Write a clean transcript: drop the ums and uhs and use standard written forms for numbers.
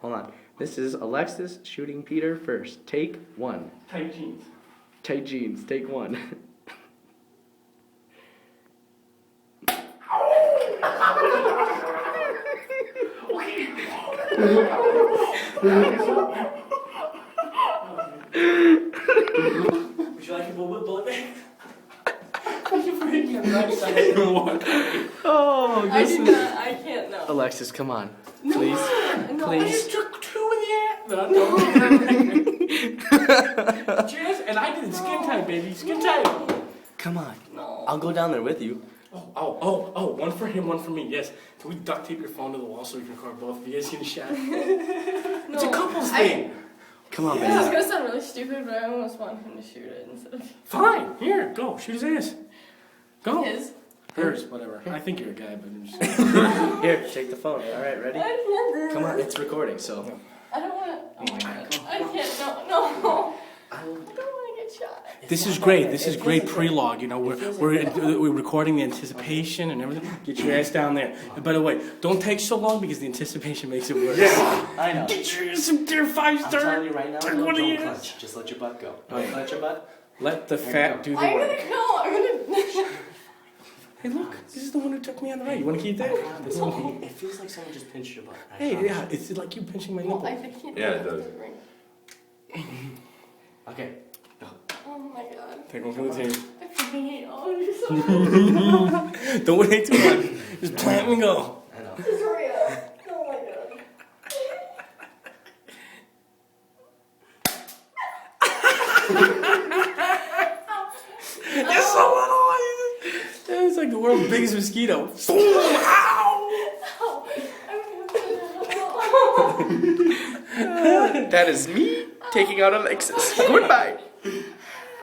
hold on. This is Alexis shooting Peter first. Take 1. Tight jeans. Tight jeans. Take 1. Would you like a bullet bag? Thank you for hitting me on the right side. Oh, I do not. I can't know. Alexis, come on. Please. No. I Please. just took 2 in the air. Cheers, and I did skin tight, baby. Skin tight. Come on. No. I'll go down there with you. Oh, one for him, one for me, yes. Can we duct tape your phone to the wall so we can record both of you guys getting shot? It's a couple's thing. Come on, This is baby. gonna sound really stupid, but I almost want him to shoot it instead of Fine, here, go, shoot his ass. Go. his. Hers, whatever. I think you're a guy, but I'm just... Here, take the phone. All right, ready? I can't do Come on, this. it's recording, so. I don't want to. Oh my god. I can't. No. I don't want to get shot. This is great. This is great pre-log. You know, we're recording the anticipation and everything. Get your ass down there. And by the way, don't take so long because the anticipation makes it worse. Yeah, I know. Get your ass some dear 5-star. I'm telling you right now, Take don't one of yours. clutch. Just let your butt go. Don't clutch your butt. Let the fat do the I'm work. gonna go. I'm gonna. Hey, look, this is the one who took me on the right. You want to keep that? This one. It feels like someone just pinched your butt. I Hey, promise. yeah, it's like you pinching my Well, nipple. I can't. Yeah, it does. Okay. Go. Oh my god. Take one for the team. I fucking hate all of you so much. Don't wait too much. Just plant and go. I know. Just hurry up. Oh my god. It's so little. It's like the world's biggest mosquito. Ow! That is me taking out Alexis. Goodbye.